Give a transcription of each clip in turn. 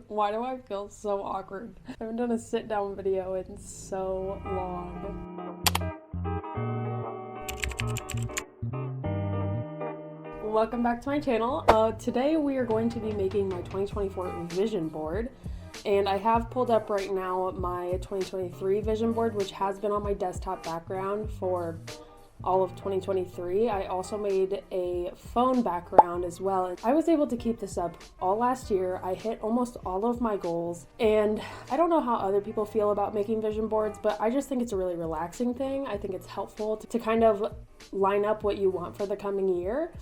Why do I feel so awkward? I haven't done a sit down video in so long. Welcome back to my channel. Today we are going to be making my 2024 vision board. And I have pulled up right now my 2023 vision board, which has been on my desktop background for all of 2023. I also made a phone background as well. And I was able to keep this up all last year. I hit almost all of my goals. And I don't know how other people feel about making vision boards, but I just think it's a really relaxing thing. I think it's helpful to kind of line up what you want for the coming year.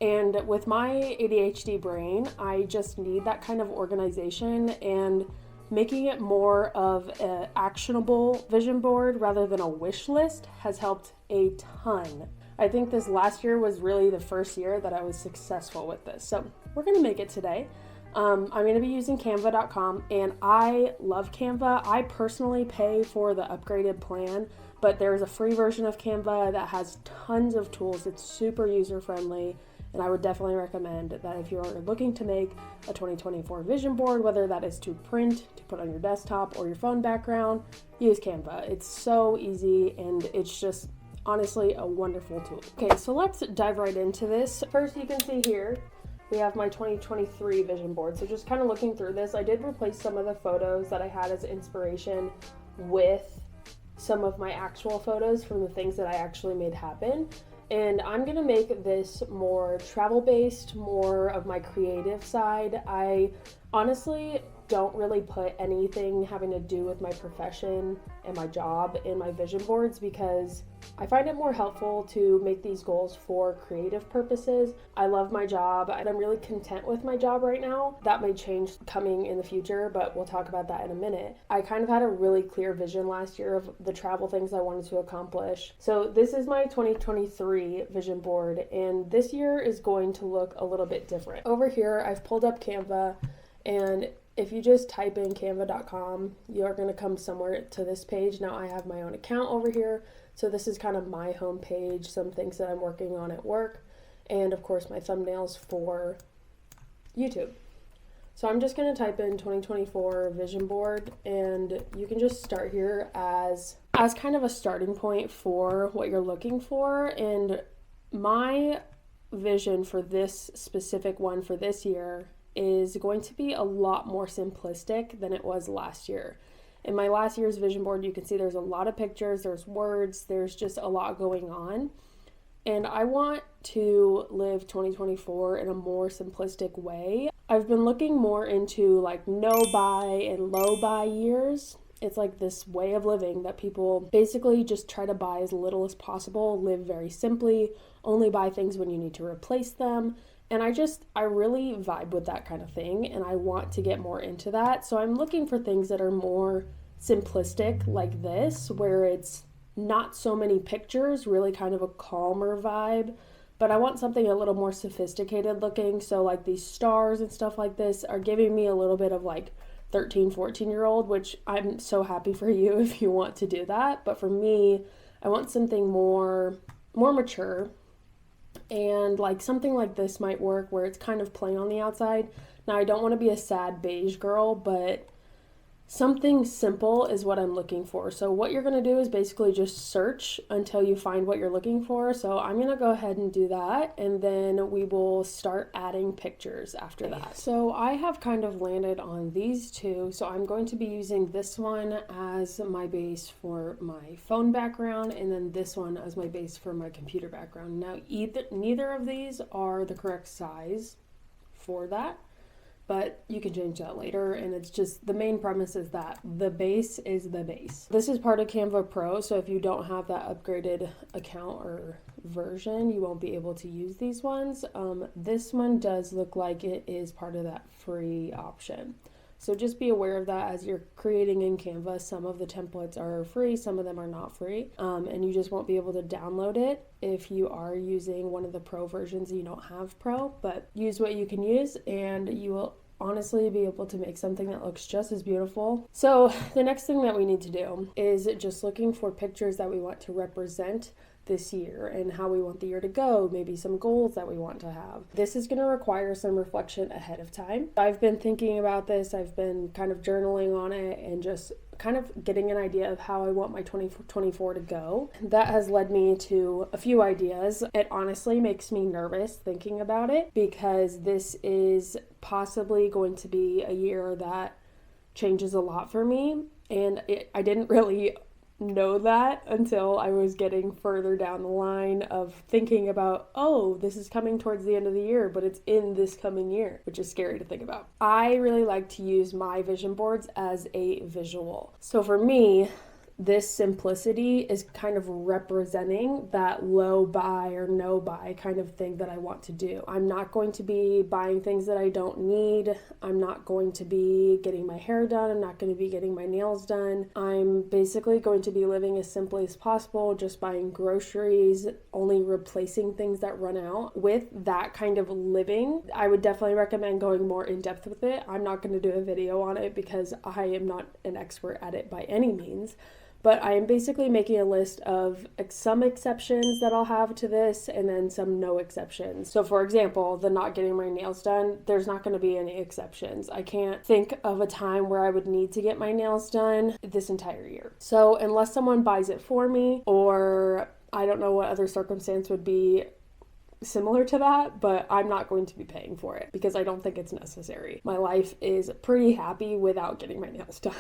And with my ADHD brain, I just need that kind of organization, and making it more of an actionable vision board rather than a wish list has helped a ton. I think this last year was really the first year that I was successful with this. So we're gonna make it today. I'm gonna be using canva.com, and I love Canva. I personally pay for the upgraded plan, but there's a free version of Canva that has tons of tools. It's super user-friendly. And I would definitely recommend that if you're looking to make a 2024 vision board, whether that is to print, to put on your desktop or your phone background, use Canva. It's so easy, and it's just honestly a wonderful tool. Okay, so let's dive right into this. First, you can see here, we have my 2023 vision board. So just kind of looking through this, I did replace some of the photos that I had as inspiration with some of my actual photos from the things that I actually made happen. And I'm gonna make this more travel-based, more of my creative side. I honestly don't really put anything having to do with my profession and my job in my vision boards because I find it more helpful to make these goals for creative purposes. I love my job and I'm really content with my job right now. That may change coming in the future, but we'll talk about that in a minute. I kind of had a really clear vision last year of the travel things I wanted to accomplish. So this is my 2023 vision board, and this year is going to look a little bit different. Over here, I've pulled up Canva, and if you just type in canva.com, you're going to come somewhere to this page. Now I have my own account over here. So this is kind of my home page, some things that I'm working on at work, and of course my thumbnails for YouTube. So I'm just going to type in 2024 vision board, and you can just start here as kind of a starting point for what you're looking for. And my vision for this specific one for this year is going to be a lot more simplistic than it was last year. In my last year's vision board, you can see there's a lot of pictures, there's words, there's just a lot going on. And I want to live 2024 in a more simplistic way. I've been looking more into like no buy and low buy years. It's like this way of living that people basically just try to buy as little as possible, live very simply, only buy things when you need to replace them. And I really vibe with that kind of thing, and I want to get more into that. So I'm looking for things that are more simplistic like this, where it's not so many pictures, really kind of a calmer vibe. But I want something a little more sophisticated looking. So like these stars and stuff like this are giving me a little bit of like 13, 14-year-old, which I'm so happy for you if you want to do that. But for me, I want something more mature. And like something like this might work where it's kind of plain on the outside. Now I don't want to be a sad beige girl, but something simple is what I'm looking for. So what you're going to do is basically just search until you find what you're looking for. So I'm going to go ahead and do that, and then we will start adding pictures after that. So I have kind of landed on these two. So I'm going to be using this one as my base for my phone background, and then this one as my base for my computer background. Now neither of these are the correct size for that, but you can change that later. And it's just the main premise is that the base is the base. This is part of Canva Pro, so if you don't have that upgraded account or version, you won't be able to use these ones. This one does look like it is part of that free option. So just be aware of that as you're creating in Canva. Some of the templates are free, some of them are not free, and you just won't be able to download it if you are using one of the Pro versions and you don't have Pro. But use what you can use, and you will honestly be able to make something that looks just as beautiful. So the next thing that we need to do is just looking for pictures that we want to represent this year and how we want the year to go, maybe some goals that we want to have. This is going to require some reflection ahead of time. I've been thinking about this, I've been kind of journaling on it and just kind of getting an idea of how I want my 2024 to go. That has led me to a few ideas. It honestly makes me nervous thinking about it because this is possibly going to be a year that changes a lot for me, and I didn't really know that until I was getting further down the line of thinking about, oh, this is coming towards the end of the year, but it's in this coming year, which is scary to think about. I really like to use my vision boards as a visual. So for me, this simplicity is kind of representing that low buy or no buy kind of thing that I want to do. I'm not going to be buying things that I don't need. I'm not going to be getting my hair done. I'm not going to be getting my nails done. I'm basically going to be living as simply as possible, just buying groceries, only replacing things that run out. With that kind of living, I would definitely recommend going more in depth with it. I'm not going to do a video on it because I am not an expert at it by any means. But I am basically making a list of some exceptions that I'll have to this and then some no exceptions. So for example, the not getting my nails done, there's not going to be any exceptions. I can't think of a time where I would need to get my nails done this entire year. So unless someone buys it for me, or I don't know what other circumstance would be similar to that, but I'm not going to be paying for it because I don't think it's necessary. My life is pretty happy without getting my nails done.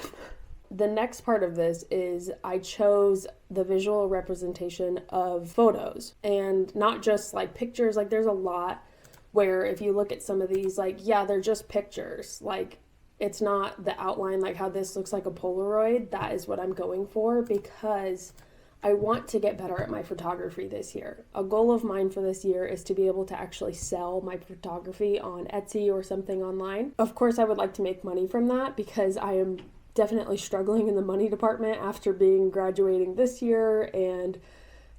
The next part of this is I chose the visual representation of photos and not just like pictures. Like there's a lot where if you look at some of these, like, yeah, they're just pictures. Like it's not the outline, like how this looks like a Polaroid. That is what I'm going for because I want to get better at my photography this year. A goal of mine for this year is to be able to actually sell my photography on Etsy or something online. Of course, I would like to make money from that because I am definitely struggling in the money department after graduating this year, and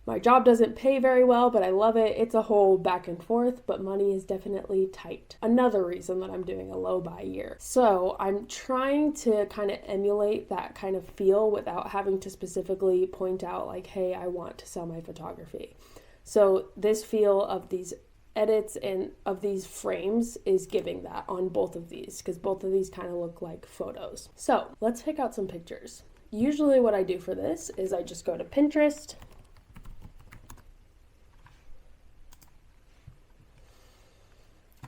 my job doesn't pay very well, but I love it. It's a whole back and forth, but money is definitely tight. Another reason that I'm doing a low buy year. So I'm trying to kind of emulate that kind of feel without having to specifically point out like, hey, I want to sell my photography. So this feel of these edits and of these frames is giving that on both of these because both of these kind of look like photos. So let's pick out some pictures. Usually what I do for this is I just go to Pinterest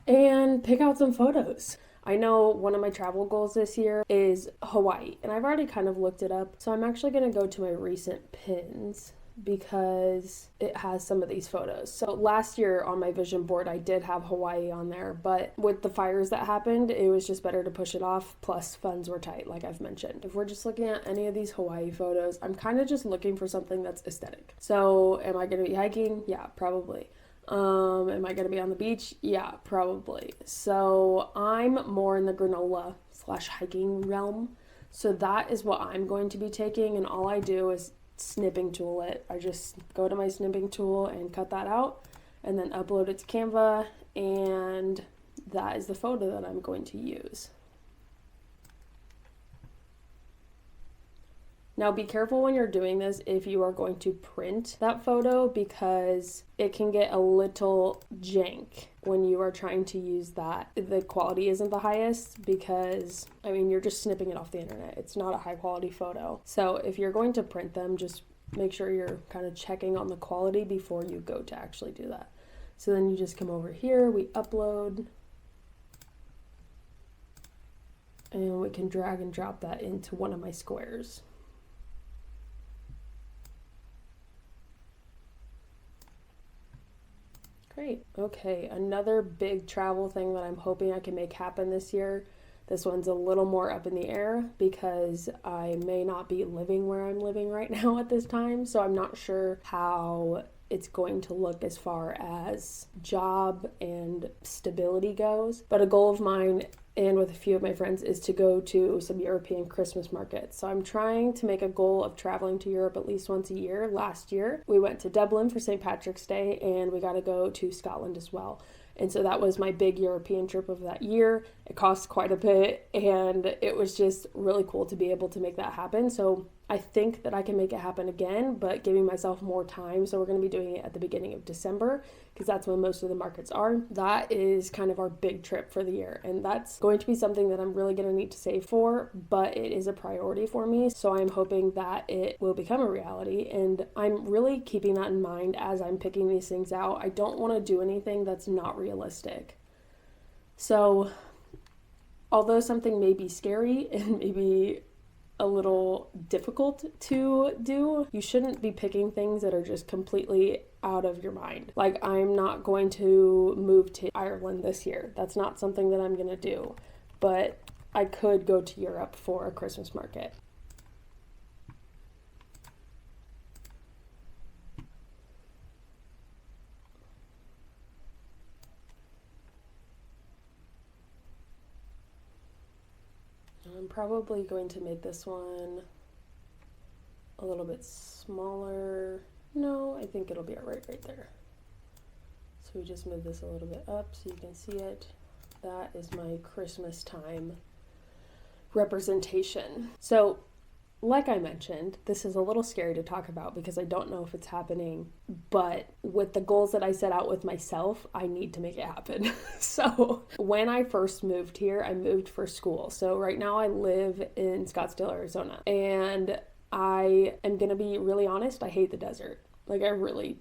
and pick out some photos. I know one of my travel goals this year is Hawaii, and I've already kind of looked it up. So I'm actually going to go to my recent pins because it has some of these photos. So last year on my vision board, I did have Hawaii on there, but with the fires that happened, it was just better to push it off. Plus funds were tight, like I've mentioned. If we're just looking at any of these Hawaii photos, I'm kind of just looking for something that's aesthetic. So am I going to be hiking? Yeah, probably. Am I going to be on the beach? Yeah, probably. So I'm more in the granola / hiking realm. So that is what I'm going to be taking. And all I do is snipping tool it. I just go to my snipping tool and cut that out and then upload it to Canva, and that is the photo that I'm going to use. Now be careful when you're doing this if you are going to print that photo because it can get a little jank when you are trying to use that. The quality isn't the highest because, I mean, you're just snipping it off the internet. It's not a high quality photo. So if you're going to print them, just make sure you're kind of checking on the quality before you go to actually do that. So then you just come over here, we upload, and we can drag and drop that into one of my squares. Great. Okay, another big travel thing that I'm hoping I can make happen this year. This one's a little more up in the air because I may not be living where I'm living right now at this time, so I'm not sure how it's going to look as far as job and stability goes. But a goal of mine and with a few of my friends is to go to some European Christmas markets. So I'm trying to make a goal of traveling to Europe at least once a year. Last year, we went to Dublin for St. Patrick's Day, and we got to go to Scotland as well. And so that was my big European trip of that year. It cost quite a bit, and it was just really cool to be able to make that happen. So I think that I can make it happen again, but giving myself more time. So we're going to be doing it at the beginning of December because that's when most of the markets are. That is kind of our big trip for the year. And that's going to be something that I'm really going to need to save for, but it is a priority for me. So I'm hoping that it will become a reality. And I'm really keeping that in mind as I'm picking these things out. I don't want to do anything that's not realistic. So although something may be scary and maybe a little difficult to do, you shouldn't be picking things that are just completely out of your mind. Like, I'm not going to move to Ireland this year. That's not something that I'm going to do. But I could go to Europe for a Christmas market. I'm probably going to make this one a little bit smaller. No, I think it'll be right there. So we just move this a little bit up so you can see it. That is my Christmas time representation. So like I mentioned, this is a little scary to talk about because I don't know if it's happening, but with the goals that I set out with myself, I need to make it happen. So when I first moved here, I moved for school. So right now I live in Scottsdale, Arizona, and I am going to be really honest, I hate the desert. Like, I really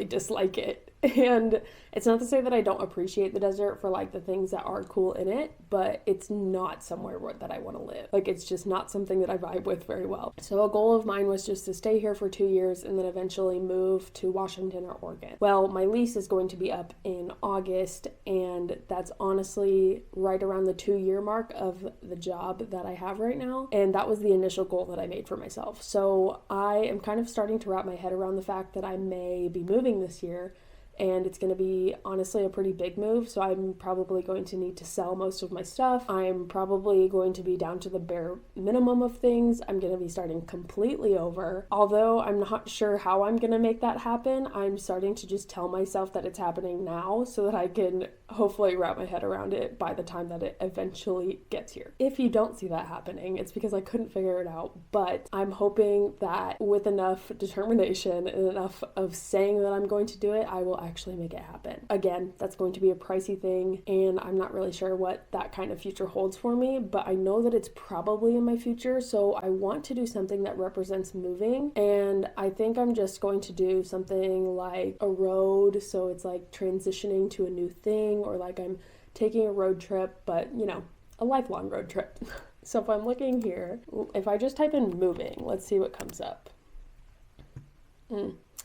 dislike it. And it's not to say that I don't appreciate the desert for like the things that are cool in it, but it's not somewhere that I want to live. Like, it's just not something that I vibe with very well. So a goal of mine was just to stay here for 2 years and then eventually move to Washington or Oregon. Well, my lease is going to be up in August, and that's honestly right around the 2-year mark of the job that I have right now. And that was the initial goal that I made for myself. So I am kind of starting to wrap my head around the fact that I may be moving this year. And it's going to be honestly a pretty big move, so I'm probably going to need to sell most of my stuff. I'm probably going to be down to the bare minimum of things. I'm going to be starting completely over. Although I'm not sure how I'm going to make that happen, I'm starting to just tell myself that it's happening now so that I can hopefully wrap my head around it by the time that it eventually gets here. If you don't see that happening, it's because I couldn't figure it out, but I'm hoping that with enough determination and enough of saying that I'm going to do it, I will actually make it happen. Again, that's going to be a pricey thing, and I'm not really sure what that kind of future holds for me, but I know that it's probably in my future, so I want to do something that represents moving, and I think I'm just going to do something like a road, so it's like transitioning to a new thing, or like I'm taking a road trip, but you know, a lifelong road trip. So if I'm looking here, if I just type in moving, let's see what comes up.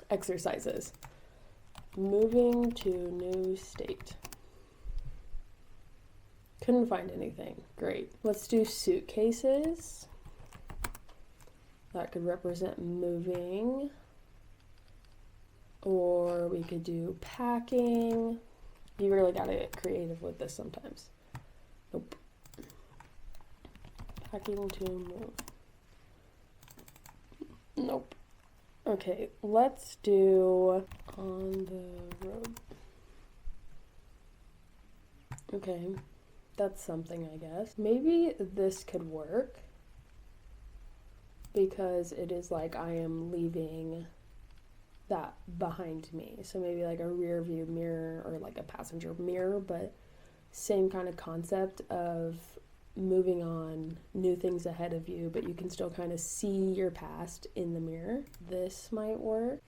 Exercises. Moving to new state. Couldn't find anything. Great. Let's do suitcases. That could represent moving. Or we could do packing. You really gotta get creative with this sometimes. Nope. Packing to move. Nope. Okay, let's do on the road. Okay, that's something, I guess. Maybe this could work because it is like I am leaving that behind me. So maybe like a rear view mirror or like a passenger mirror, but same kind of concept of moving on, new things ahead of you, but you can still kind of see your past in the mirror. This might work.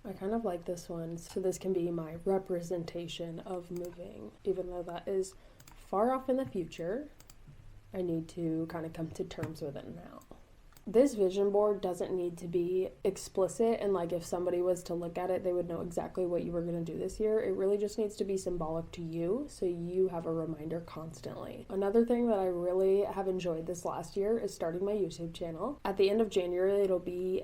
I kind of like this one. So this can be my representation of moving, even though that is far off in the future. I need to kind of come to terms with it now. This vision board doesn't need to be explicit, and like if somebody was to look at it, they would know exactly what you were going to do this year. It really just needs to be symbolic to you, so you have a reminder constantly. Another thing that I really have enjoyed this last year is starting my YouTube channel. At the end of January, it'll be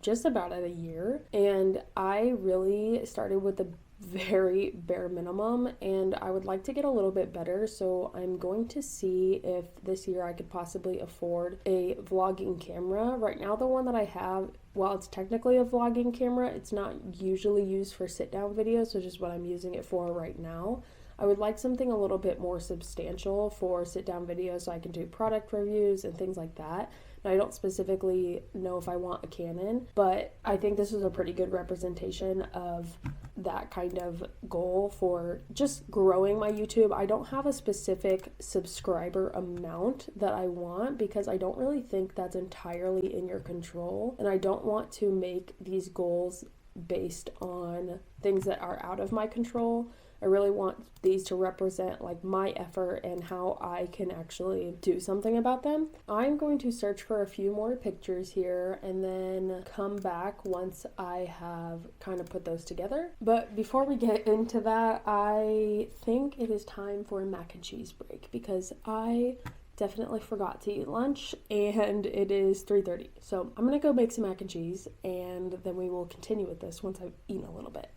just about at a year, and I really started with the very bare minimum, and I would like to get a little bit better. So I'm going to see if this year I could possibly afford a vlogging camera. Right now, the one that I have, while it's technically a vlogging camera, it's not usually used for sit down videos, which is what I'm using it for right now. I would like something a little bit more substantial for sit down videos so I can do product reviews and things like that. Now, I don't specifically know if I want a Canon, but I think this is a pretty good representation of that kind of goal for just growing my YouTube. I don't have a specific subscriber amount that I want because I don't really think that's entirely in your control, and I don't want to make these goals based on things that are out of my control. I really want these to represent like my effort and how I can actually do something about them. I'm going to search for a few more pictures here and then come back once I have kind of put those together. But before we get into that, I think it is time for a mac and cheese break because I definitely forgot to eat lunch and it is 3:30. So I'm gonna go make some mac and cheese and then we will continue with this once I've eaten a little bit.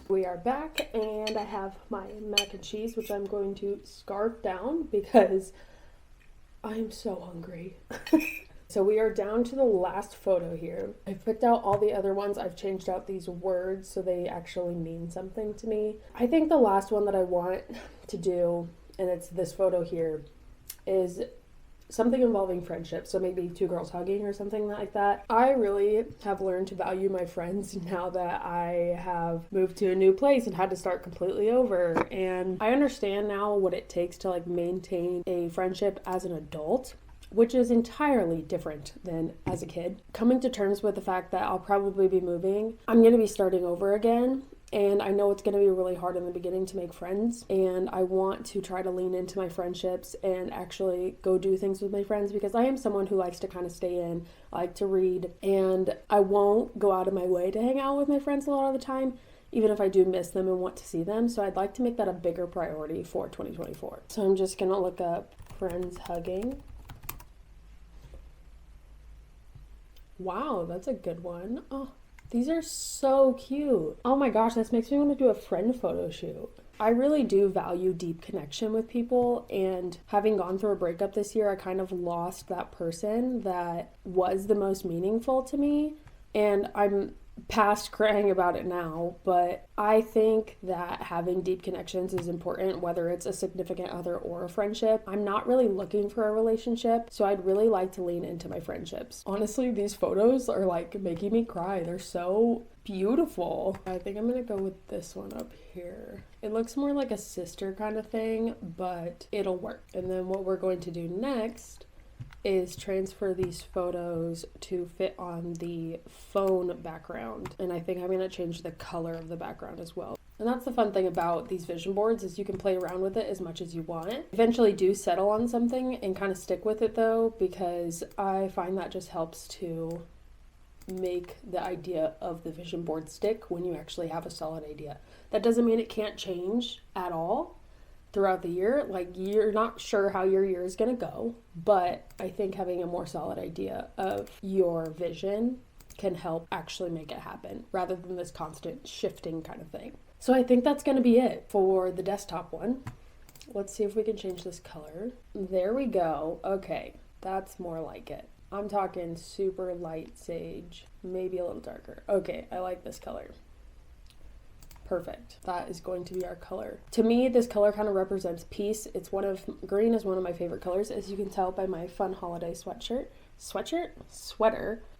We are back and I have my mac and cheese, which I'm going to scarf down because I am so hungry. So we are down to the last photo here. I've picked out all the other ones. I've changed out these words so they actually mean something to me. I think the last one that I want to do, and it's this photo here, is something involving friendship. So maybe two girls hugging or something like that. I really have learned to value my friends now that I have moved to a new place and had to start completely over. And I understand now what it takes to like maintain a friendship as an adult, which is entirely different than as a kid. Coming to terms with the fact that I'll probably be moving, I'm going to be starting over again. And I know it's going to be really hard in the beginning to make friends. And I want to try to lean into my friendships and actually go do things with my friends because I am someone who likes to kind of stay in, I like to read, and I won't go out of my way to hang out with my friends a lot of the time, even if I do miss them and want to see them. So I'd like to make that a bigger priority for 2024. So I'm just going to look up friends hugging. Wow, that's a good one. Oh, these are so cute. Oh my gosh, this makes me want to do a friend photo shoot. I really do value deep connection with people, and having gone through a breakup this year, I kind of lost that person that was the most meaningful to me, and I'm past crying about it now, but I think that having deep connections is important, whether it's a significant other or a friendship. I'm not really looking for a relationship, so I'd really like to lean into my friendships. Honestly, these photos are like making me cry. They're so beautiful. I think I'm gonna go with this one up here. It looks more like a sister kind of thing, but it'll work. And then what we're going to do next is transfer these photos to fit on the phone background. And I think I'm gonna change the color of the background as well. And that's the fun thing about these vision boards is you can play around with it as much as you want. Eventually do settle on something and kind of stick with it though, because I find that just helps to make the idea of the vision board stick when you actually have a solid idea. That doesn't mean it can't change at all throughout the year. Like, you're not sure how your year is going to go, but I think having a more solid idea of your vision can help actually make it happen rather than this constant shifting kind of thing. So I think that's going to be it for the desktop one. Let's see if we can change this color. There we go. Okay, that's more like it. I'm talking super light sage, maybe a little darker. Okay, I like this color. Perfect. That is going to be our color. To me, this color kind of represents peace. Green is one of my favorite colors, as you can tell by my fun holiday sweater.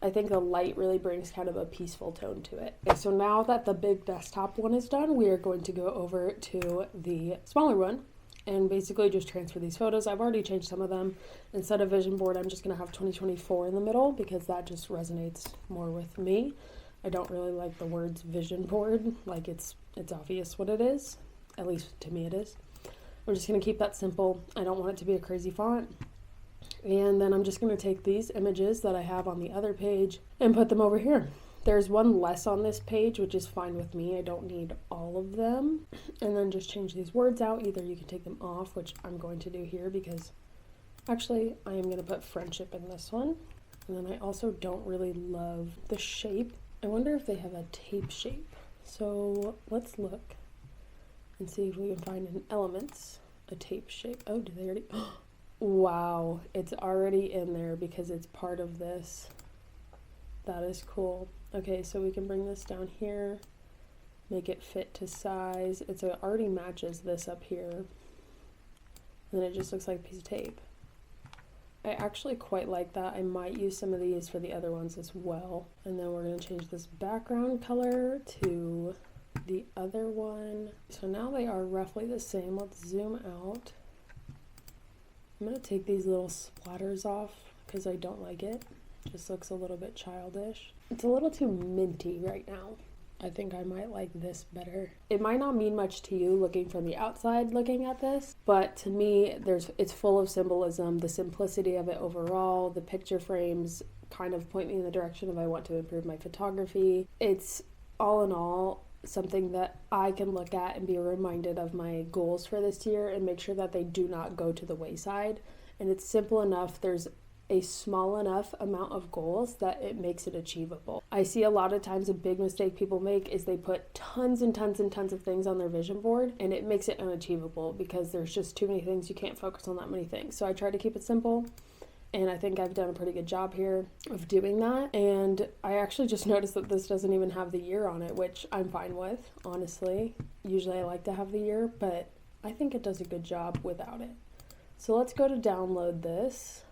I think the light really brings kind of a peaceful tone to it. Okay, so now that the big desktop one is done, we are going to go over to the smaller one and basically just transfer these photos. I've already changed some of them. Instead of vision board, I'm just gonna have 2024 in the middle because that just resonates more with me. I don't really like the words vision board. Like, it's obvious what it is. At least to me it is. I'm just gonna keep that simple. I don't want it to be a crazy font. And then I'm just going to take these images that I have on the other page and put them over here. There's one less on this page, which is fine with me. I don't need all of them. And then just change these words out. Either you can take them off, which I'm going to do here because actually I am going to put friendship in this one. And then I also don't really love the shape. I wonder if they have a tape shape. So let's look and see if we can find in elements a tape shape. Oh, did they already? Wow, it's already in there because it's part of this. That is cool. Okay, so we can bring this down here, make it fit to size. It already matches this up here. And then it just looks like a piece of tape. I actually quite like that. I might use some of these for the other ones as well. And then we're going to change this background color to the other one. So now they are roughly the same. Let's zoom out. I'm going to take these little splatters off because I don't like it. It just looks a little bit childish. It's a little too minty right now. I think I might like this better. It might not mean much to you looking from the outside looking at this, but to me, it's full of symbolism. The simplicity of it overall, the picture frames kind of point me in the direction of I want to improve my photography. It's all in all something that I can look at and be reminded of my goals for this year and make sure that they do not go to the wayside. And it's simple enough. There's a small enough amount of goals that it makes it achievable. I see a lot of times a big mistake people make is they put tons and tons and tons of things on their vision board and it makes it unachievable because there's just too many things. You can't focus on that many things. So I try to keep it simple. And I think I've done a pretty good job here of doing that. And I actually just noticed that this doesn't even have the year on it, which I'm fine with, honestly. Usually I like to have the year, but I think it does a good job without it. So let's go to download this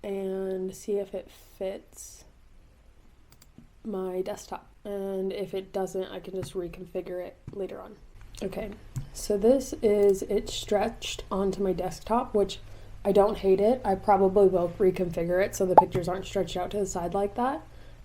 and see if it fits my desktop. And if it doesn't, I can just reconfigure it later on. Okay, so it's stretched onto my desktop, which I don't hate it. I probably will reconfigure it so the pictures aren't stretched out to the side like that.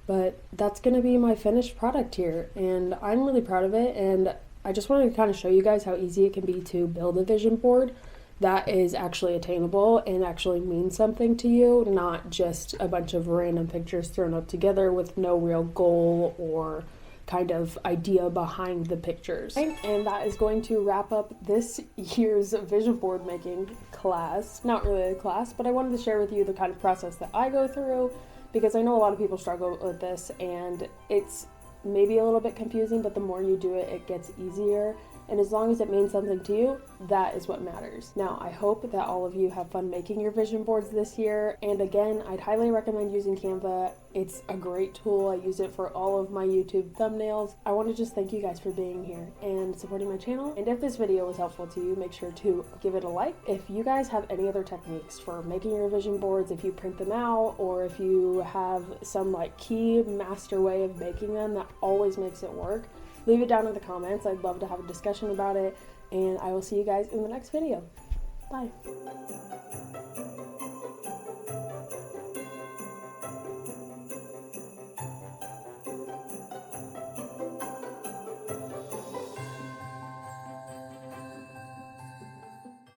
But that's going to be my finished product here. And I'm really proud of it. And I just wanted to kind of show you guys how easy it can be to build a vision board that is actually attainable and actually means something to you, not just a bunch of random pictures thrown up together with no real goal or kind of idea behind the pictures. And that is going to wrap up this year's vision board making class. Not really a class, but I wanted to share with you the kind of process that I go through because I know a lot of people struggle with this and it's maybe a little bit confusing, but the more you do it, it gets easier. And as long as it means something to you, that is what matters. Now, I hope that all of you have fun making your vision boards this year. And again, I'd highly recommend using Canva. It's a great tool. I use it for all of my YouTube thumbnails. I want to just thank you guys for being here and supporting my channel. And if this video was helpful to you, make sure to give it a like. If you guys have any other techniques for making your vision boards, if you print them out, or if you have some like key master way of making them that always makes it work, leave it down in the comments. I'd love to have a discussion about it, and I will see you guys in the next video. Bye.